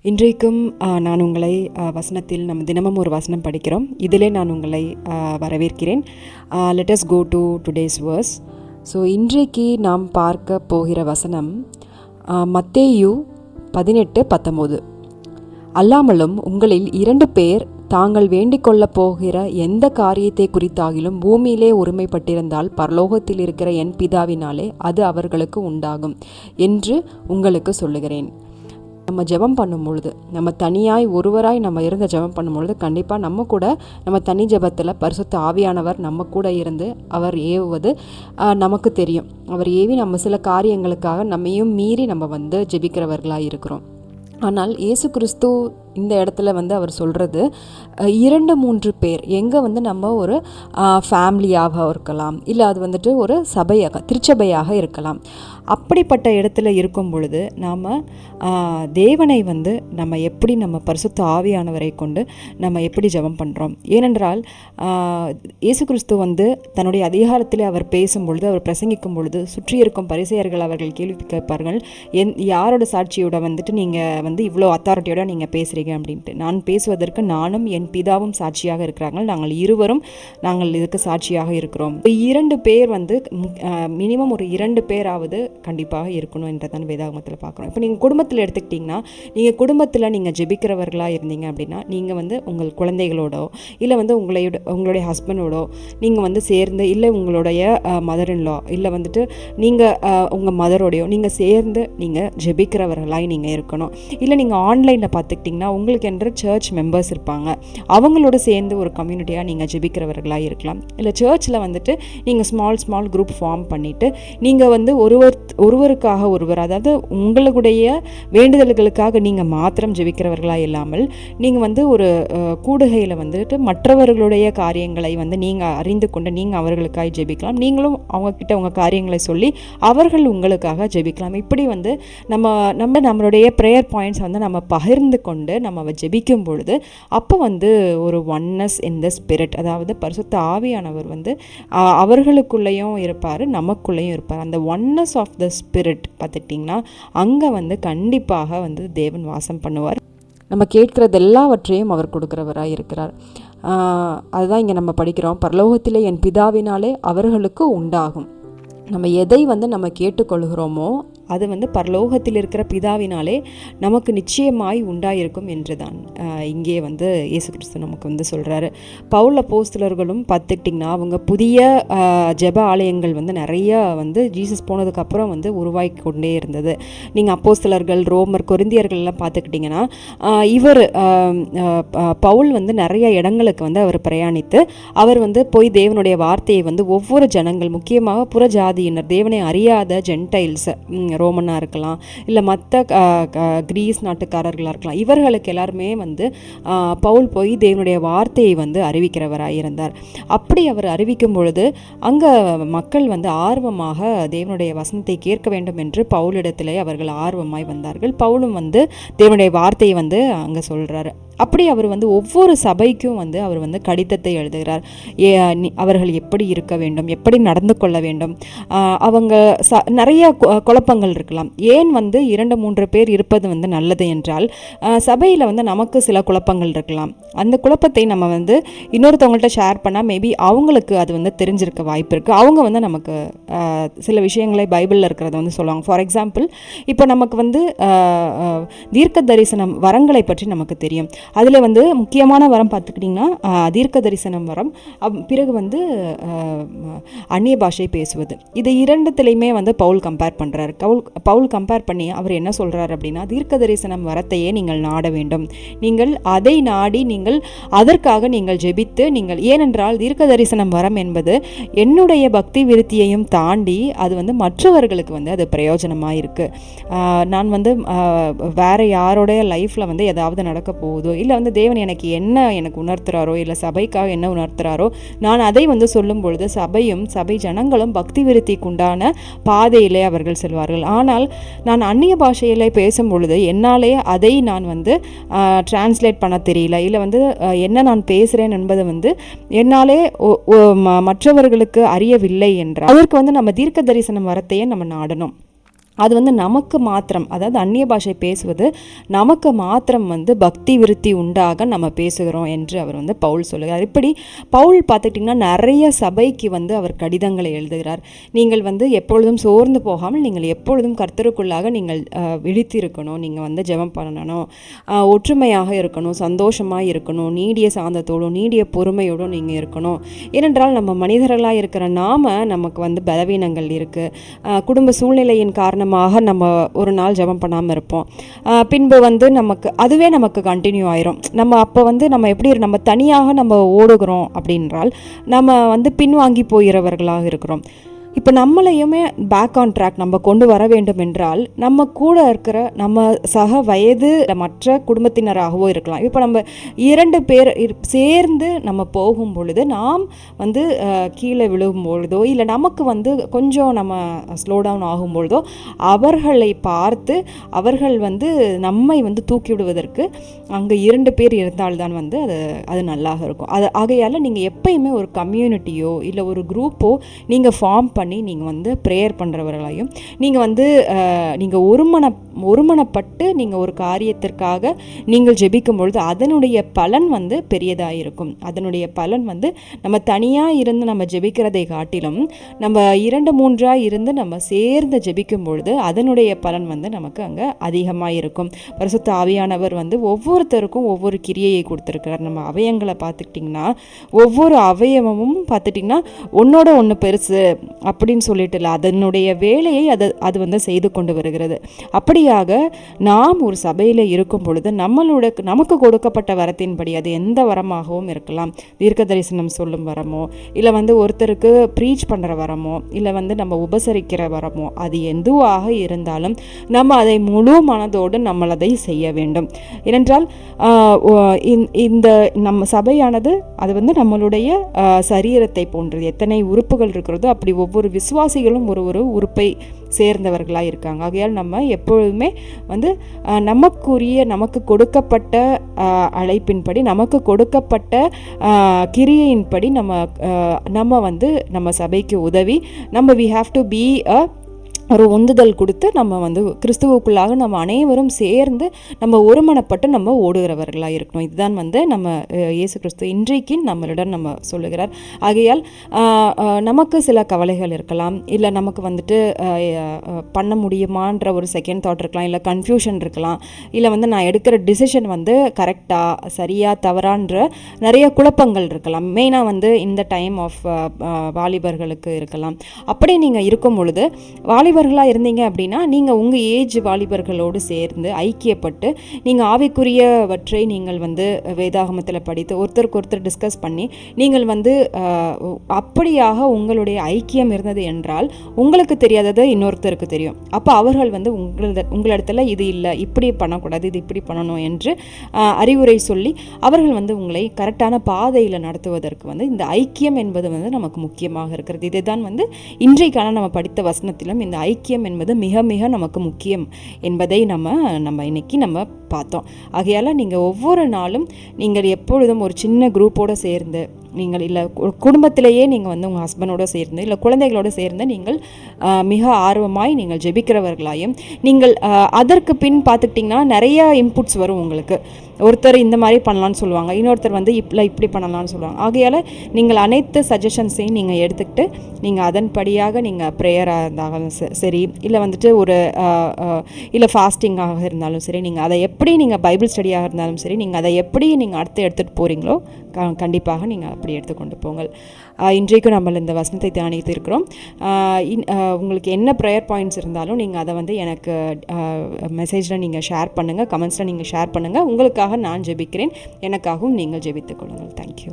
இன்றைக்கும் நான் உங்களை வசனத்தில் நம்ம தினமும் ஒரு வசனம் படிக்கிறோம். இதிலே நான் உங்களை வரவேற்கிறேன். Let us go to today's verse. So இன்றைக்கு நாம் பார்க்க போகிற வசனம் மத்தேயு 18:19. அல்லாமலும் உங்களில் 2 பேர் தாங்கள் வேண்டிக் கொள்ளப் போகிற எந்த காரியத்தை குறித்தாகிலும் பூமியிலே ஒருமைப்பட்டிருந்தால் பரலோகத்தில் இருக்கிற என் பிதாவினாலே அது அவர்களுக்கு உண்டாகும் என்று உங்களுக்கு சொல்லுகிறேன். நம்ம ஜெபம் பண்ணும்பொழுது, நம்ம தனியாய் ஒருவராய் நம்ம இருந்து ஜெபம் பண்ணும்பொழுது கண்டிப்பாக நம்ம கூட நம்ம தனி ஜெபத்தில் பரிசுத்த ஆவியானவர் நம்ம கூட இருந்து அவர் ஏவுவது நமக்கு தெரியும். அவர் ஏவி நம்ம சில காரியங்களுக்காக நம்மையும் மீறி நம்ம ஜெபிக்கிறவர்களாக இருக்கிறோம். ஆனால் இயேசு கிறிஸ்து இந்த இடத்துல அவர் சொல்கிறது 2-3 பேர் எங்கே நம்ம ஒரு ஃபேமிலியாக இருக்கலாம், இல்லை அது ஒரு சபையாக திருச்சபையாக இருக்கலாம். அப்படிப்பட்ட இடத்துல இருக்கும் பொழுது நாம் தேவனை நம்ம எப்படி நம்ம பரிசுத்த ஆவியானவரை கொண்டு நம்ம எப்படி ஜெபம் பண்ணுறோம். ஏனென்றால் இயேசு கிறிஸ்து தன்னுடைய அதிகாரத்தில் அவர் பேசும் பொழுது, அவர் பிரசங்கிக்கும் பொழுது சுற்றி இருக்கும் பரிசேயர்கள் அவர்கள் கேள்வி கேட்பார்கள், யாரோட சாட்சியோட நீங்கள் இவ்வளோ அத்தாரிட்டியோட நீங்கள் பேசுகிறீங்க அப்படின்ட்டு. நான் பேசுவதற்கு நானும் என் பிதாவும் சாட்சியாக இருக்கிறாங்க, நாங்கள் இதுக்கு சாட்சியாக இருக்கிறோம். 2 பேர் மினிமம் ஒரு 2 பேராவது கண்டிப்பாக இருக்கணும் என்றதான் வேதாகமத்தில் பார்க்குறோம். இப்போ நீங்கள் குடும்பத்தில் எடுத்துக்கிட்டிங்கன்னா, நீங்கள் குடும்பத்தில் நீங்கள் ஜெபிக்கிறவர்களாக இருந்தீங்க அப்படின்னா, நீங்கள் உங்கள் குழந்தைகளோடோ இல்லை உங்களுடைய ஹஸ்பண்டோடோ நீங்கள் சேர்ந்து, இல்லை உங்களுடைய மதர் இன்லா இல்லை நீங்கள் உங்கள் மதரோடையோ நீங்கள் சேர்ந்து நீங்கள் ஜெபிக்கிறவர்களாக நீங்கள் இருக்கணும். இல்லை நீங்கள் ஆன்லைனில் பார்த்துக்கிட்டிங்கன்னா உங்களுக்கு என்ற சர்ச் மெம்பர்ஸ் இருப்பாங்க, அவங்களோட சேர்ந்து ஒரு கம்யூனிட்டியாக நீங்கள் ஜெபிக்கிறவர்களாக இருக்கலாம். இல்லை சர்ச்சில் நீங்கள் ஸ்மால் குரூப் ஃபார்ம் பண்ணிவிட்டு நீங்கள் ஒருவருக்காக ஒருவர், அதாவது உங்களுடைய வேண்டுதல்களுக்காக நீங்கள் மாத்திரம் ஜெபிக்கிறவர்களாக இல்லாமல் நீங்கள் ஒரு கூடுகையில் மற்றவர்களுடைய காரியங்களை நீங்கள் அறிந்து கொண்டு நீங்கள் அவர்களுக்காக ஜெபிக்கலாம். நீங்களும் அவங்கக்கிட்ட உங்கள் காரியங்களை சொல்லி அவர்கள் உங்களுக்காக ஜெபிக்கலாம். இப்படி நம்மளுடைய ப்ரேயர் பாயிண்ட்ஸ் நம்ம பகிர்ந்து கொண்டு நம்ம ஜெபிக்கும் பொழுது அப்போ ஒரு ஒன்னஸ் இன் த ஸ்பிரிட், அதாவது பரிசுத்த ஆவியானவர் அவர்களுக்குள்ளேயும் இருப்பார், நமக்குள்ளேயும் இருப்பார். அந்த ஒன்னஸ் ஆஃப் த ஸ்பிரிட் பார்த்துட்டிங்கன்னா அங்கே கண்டிப்பாக தேவன் வாசம் பண்ணுவார். நம்ம கேட்கிறது எல்லாவற்றையும் அவர் கொடுக்குறவராக இருக்கிறார். அதுதான் இங்கே நம்ம படிக்கிறோம், பரலோகத்திலே என் பிதாவினாலே அவர்களுக்கு உண்டாகும். நம்ம எதை நம்ம கேட்டுக்கொள்கிறோமோ அது பரலோகத்தில் இருக்கிற பிதாவினாலே நமக்கு நிச்சயமாய் உண்டாயிருக்கும் என்று தான் இங்கே இயேசு கிறிஸ்து நமக்கு சொல்கிறாரு. பவுல் அப்போஸ்தலர்களும் பார்த்துக்கிட்டிங்கன்னா அவங்க புதிய ஜெப ஆலயங்கள் நிறையா ஜீசஸ் போனதுக்கப்புறம் உருவாக்கி கொண்டே இருந்தது. நீங்கள் அப்போஸ்தலர்கள், ரோமர், கொரிந்தியர்கள்லாம் பார்த்துக்கிட்டிங்கன்னா இவர் பவுல் நிறைய இடங்களுக்கு அவர் பிரயாணித்து அவர் போய் தேவனுடைய வார்த்தையை ஒவ்வொரு ஜனங்கள், முக்கியமாக புறஜாதியினர், தேவனை அறியாத ஜென்டைல்ஸ், ரோமனாக இருக்கலாம் இல்லை மற்ற கிரீஸ் நாட்டுக்காரர்களாக இருக்கலாம், இவர்களுக்கு எல்லாருமே பவுல் போய் தேவனுடைய வார்த்தையை அறிவிக்கிறவராக இருந்தார். அப்படி அவர் அறிவிக்கும் பொழுது அங்கே மக்கள் ஆர்வமாக தேவனுடைய வசனத்தை கேட்க வேண்டும் என்று பவுலிடத்திலே அவர்கள் ஆர்வமாய் வந்தார்கள். பவுலும் தேவனுடைய வார்த்தையை அங்கே சொல்கிறாரு. அப்படி அவர் ஒவ்வொரு சபைக்கும் அவர் கடிதத்தை எழுதுகிறார். அவர்கள் எப்படி இருக்க வேண்டும், எப்படி நடந்து கொள்ள வேண்டும். அவங்க நிறைய குழப்பங்கள் இருக்கலாம். ஏன் 2-3 பேர் இருப்பது நல்லது என்றால், சபையில் நமக்கு சில குழப்பங்கள் இருக்கலாம். அந்த குழப்பத்தை நம்ம இன்னொருத்தவங்கள்ட்ட ஷேர் பண்ணால் மேபி அவங்களுக்கு அது தெரிஞ்சிருக்க வாய்ப்பு இருக்குது. அவங்க நமக்கு சில விஷயங்களை பைபிளில் இருக்கிறத சொல்லுவாங்க. ஃபார் எக்ஸாம்பிள், இப்போ நமக்கு தீர்க்க தரிசனம் வரங்களை பற்றி நமக்கு தெரியும். அதில் முக்கியமான வரம் பார்த்துக்கிட்டிங்கன்னா தீர்க்க தரிசனம் வரம், பிறகு அந்நிய பாஷை பேசுவது. இது 2த்துலையுமே பவுல் கம்பேர் பண்ணுறாரு. பவுல் கம்பேர் பண்ணி அவர் என்ன சொல்கிறார் அப்படின்னா, தீர்க்க தரிசனம் வரத்தையே நீங்கள் நாட வேண்டும், நீங்கள் அதை நாடி நீங்கள் அதற்காக நீங்கள் ஜெபித்து நீங்கள், ஏனென்றால் தீர்க்க தரிசனம் வரம் என்பது என்னுடைய பக்தி விருத்தியையும் தாண்டி அது மற்றவர்களுக்கு அது பிரயோஜனமாக இருக்குது. நான் வேறு யாரோடைய லைஃப்பில் ஏதாவது நடக்க போகுதோ, இல்லை தேவன் எனக்கு உணர்த்துறாரோ, இல்லை சபைக்காக என்ன உணர்த்துறாரோ, நான் அதை சொல்லும் பொழுது சபையும் சபை ஜனங்களும் பக்தி விருத்திக்கு உண்டான பாதையிலே அவர்கள் செல்வார்கள். ஆனால் நான் அந்நிய பாஷையில் பேசும் பொழுது என்னாலே அதை நான் டிரான்ஸ்லேட் பண்ண தெரியல, இல்லை என்ன நான் பேசுகிறேன் என்பது என்னாலே மற்றவர்களுக்கு அறியவில்லை என்றால் அதற்கு நம்ம தீர்க்க தரிசனம் வரத்தையே நம்ம நாடணும். அது வந்து நமக்கு மாத்திரம், அதாவது அந்நிய பாஷை பேசுவது நமக்கு மாத்திரம் வந்து பக்தி விருத்தி உண்டாக நம்ம பேசுகிறோம் என்று அவர் வந்து பவுல் சொல்லுகிறார். இப்படி பவுல் பார்த்துக்கிட்டிங்கன்னா நிறைய சபைக்கு வந்து அவர் கடிதங்களை எழுதுகிறார். நீங்கள் வந்து எப்பொழுதும் சோர்ந்து போகாமல் நீங்கள் எப்பொழுதும் கர்த்தருக்குள்ளாக நீங்கள் விழித்திருக்கணும், நீங்கள் வந்து ஜெபம் பண்ணணும், ஒற்றுமையாக இருக்கணும், சந்தோஷமாக இருக்கணும், நீடிய சாந்தத்தோடும் நீடிய பொறுமையோடும் நீங்கள் இருக்கணும். ஏனென்றால் நம்ம மனிதர்களாக இருக்கிற நமக்கு வந்து பலவீனங்கள் இருக்குது. குடும்ப சூழ்நிலையின் காரணமாக நம்ம ஒரு நாள் ஜெபம் பண்ணாமல் இருப்போம். பின்பு வந்து நமக்கு கண்டினியூ ஆயிரும். நம்ம அப்போ வந்து நம்ம தனியாக நம்ம ஓடுகிறோம் அப்படின்றால் நம்ம வந்து பின்வாங்கி போகிறவர்களாக இருக்கிறோம். இப்போ நம்மளையுமே பேக் ஆன் ட்ராக் நம்ம கொண்டு வர வேண்டும் என்றால் நம்ம கூட இருக்கிற நம்ம சக வயது மற்ற குடும்பத்தினராகவோ இருக்கலாம். இப்போ நம்ம 2 பேர் சேர்ந்து நம்ம போகும் பொழுது நாம் வந்து கீழே விழுகும் பொழுதோ இல்லை நமக்கு வந்து கொஞ்சம் நம்ம ஸ்லோ டவுன் ஆகும் பொழுதோ அவர்களை பார்த்து அவர்கள் வந்து நம்மை வந்து தூக்கி விடுவதற்கு அங்கே 2 பேர் இருந்தால்தான் வந்து அது நல்லாக இருக்கும். ஆகையால் நீங்கள் எப்பயுமே ஒரு கம்யூனிட்டியோ இல்லை ஒரு குரூப்போ நீங்கள் ஃபார்ம் பண்ணி நீங்கள் வந்து ப்ரேயர் பண்ணுறவர்களையும் நீங்கள் ஒருமனப்பட்டு நீங்கள் ஒரு காரியத்திற்காக நீங்கள் ஜெபிக்கும் பொழுது அதனுடைய பலன் வந்து பெரியதாக இருக்கும். அதனுடைய பலன் வந்து நம்ம தனியாக இருந்து நம்ம ஜெபிக்கிறதை காட்டிலும் நம்ம 2-3 இருந்து நம்ம சேர்ந்து ஜெபிக்கும் பொழுது அதனுடைய பலன் வந்து நமக்கு அங்கே அதிகமாக இருக்கும். பரிசுத்த ஆவியானவர் வந்து ஒவ்வொருத்தருக்கும் ஒவ்வொரு கிரியையை கொடுத்துருக்கிறார். நம்ம அவயங்களை பார்த்துக்கிட்டிங்கன்னா ஒவ்வொரு அவயவமும் பார்த்துட்டிங்கன்னா ஒன்னோட ஒன்று பெருசு அப்படின்னு சொல்லிட்டு இல்லை, அதனுடைய வேலையை அது வந்து செய்து கொண்டு வருகிறது. அப்படியாக நாம் ஒரு சபையில் இருக்கும் பொழுது நமக்கு கொடுக்கப்பட்ட வரத்தின்படி அது எந்த வரமாகவும் இருக்கலாம். தீர்க்க தரிசனம் சொல்லும் வரமோ இல்லை வந்து ஒருத்தருக்கு ப்ரீச் பண்ணுற வரமோ இல்லை வந்து நம்ம உபசரிக்கிற வரமோ அது எதுவாக இருந்தாலும் நம்ம அதை முழு மனதோடு நம்ம அதை செய்ய வேண்டும். ஏனென்றால் இந்த நம்ம சபையானது அது வந்து நம்மளுடைய சரீரத்தை போன்றது. எத்தனை உறுப்புகள் இருக்கிறதோ அப்படி ஒவ்வொரு விசுவாசிகளும் ஒரு உறுப்பை சேர்ந்தவர்களாக இருக்காங்க. ஆகையால் நம்ம எப்பொழுதுமே வந்து நமக்கு கொடுக்கப்பட்ட அழைப்பின்படி நமக்கு கொடுக்கப்பட்ட கிரியையின்படி நம்ம வந்து நம்ம சபைக்கு உதவி we have to be ஒரு உந்துதல் கொடுத்து நம்ம வந்து கிறிஸ்துவுக்குள்ளாக நம்ம அனைவரும் சேர்ந்து நம்ம ஒருமனப்பட்டு நம்ம ஓடுகிறவர்களாக இருக்கணும். இதுதான் வந்து நம்ம இயேசு கிறிஸ்து இன்றைக்கு நம்மளிடம் நம்ம சொல்லுகிறார். ஆகையால் நமக்கு சில கவலைகள் இருக்கலாம், இல்லை நமக்கு வந்துட்டு பண்ண முடியுமான்ற ஒரு செகண்ட் தாட் இருக்கலாம், இல்லை கன்ஃபியூஷன் இருக்கலாம், இல்லை வந்து நான் எடுக்கிற டிசிஷன் வந்து கரெக்டாக சரியா தவறான்ற நிறைய குழப்பங்கள் இருக்கலாம். மெயினாக வந்து இந்த டைம் ஆஃப் வாலிபர்களுக்கு இருக்கலாம். அப்படி நீங்கள் இருக்கும் பொழுது வாலிபர்களாக இருந்தீங்க அப்படின்னா நீங்கள் உங்கள் ஏஜ் வாலிபர்களோடு சேர்ந்து ஐக்கியப்பட்டு நீங்கள் ஆவிக்குரியவற்றை நீங்கள் வந்து வேதாகமத்தில் படித்து ஒருத்தருக்கு ஒருத்தர் டிஸ்கஸ் பண்ணி நீங்கள் வந்து அப்படியாக உங்களுடைய ஐக்கியம் இருந்தது என்றால் உங்களுக்கு தெரியாதது இன்னொருத்தருக்கு தெரியும். அப்போ அவர்கள் வந்து உங்களிடத்துல இது இல்லை, இப்படி பண்ணக்கூடாது, இது இப்படி பண்ணணும் என்று அறிவுரை சொல்லி அவர்கள் வந்து உங்களை கரெக்டான பாதையில் நடத்துவதற்கு வந்து இந்த ஐக்கியம் என்பது வந்து நமக்கு முக்கியமாக இருக்கிறது. இதுதான் வந்து இன்றைக்கான நம்ம படித்த வசனத்திலும் இந்த ஐக்கியம் என்பது மிக மிக நமக்கு முக்கியம் என்பதை நம்ம இன்னைக்கு நம்ம பார்த்தோம். ஆகையால் நீங்கள் ஒவ்வொரு நாளும் நீங்கள் எப்பொழுதும் ஒரு சின்ன குரூப்போடு சேர்ந்து நீங்கள் இல்லை குடும்பத்திலேயே நீங்கள் வந்து உங்கள் ஹஸ்பண்டோடு சேர்ந்து இல்லை குழந்தைகளோடு சேர்ந்து நீங்கள் மிக ஆர்வமாய் நீங்கள் ஜெபிக்கிறவர்களாயும் நீங்கள் அதற்கு பின் பார்த்துக்கிட்டிங்கன்னா நிறைய இன்புட்ஸ் வரும் உங்களுக்கு. ஒருத்தர் இந்த மாதிரி பண்ணலான்னு சொல்லுவாங்க, இன்னொருத்தர் வந்து இப்படி பண்ணலான்னு சொல்லுவாங்க. ஆகையால் நீங்கள் அனைத்து சஜஷன்ஸையும் நீங்கள் எடுத்துக்கிட்டு நீங்கள் அதன்படியாக நீங்கள் ப்ரேயராக இருந்தாலும் சரி இல்லை வந்துட்டு இல்லை ஃபாஸ்டிங்காக இருந்தாலும் சரி, நீங்கள் அதை எப்படி நீங்கள் பைபிள் ஸ்டடியாக இருந்தாலும் சரி, நீங்கள் அதை எப்படி நீங்கள் எடுத்துகிட்டு போகிறீங்களோ கண்டிப்பாக நீங்கள் அப்படி எடுத்துக்கொண்டு போங்கள். இன்றைக்கும் நம்ம இந்த வசனத்தை தியானித்து இருக்கிறோம். உங்களுக்கு என்ன ப்ரேயர் பாயிண்ட்ஸ் இருந்தாலும் நீங்கள் அதை வந்து எனக்கு மெசேஜில் நீங்கள் ஷேர் பண்ணுங்கள், கமெண்ட்ஸில் நீங்கள் ஷேர் பண்ணுங்கள். உங்களுக்காக நான் ஜெபிக்கிறேன், எனக்காகவும் நீங்கள் ஜெபித்துக் கொள்ளுங்கள். தேங்க்யூ.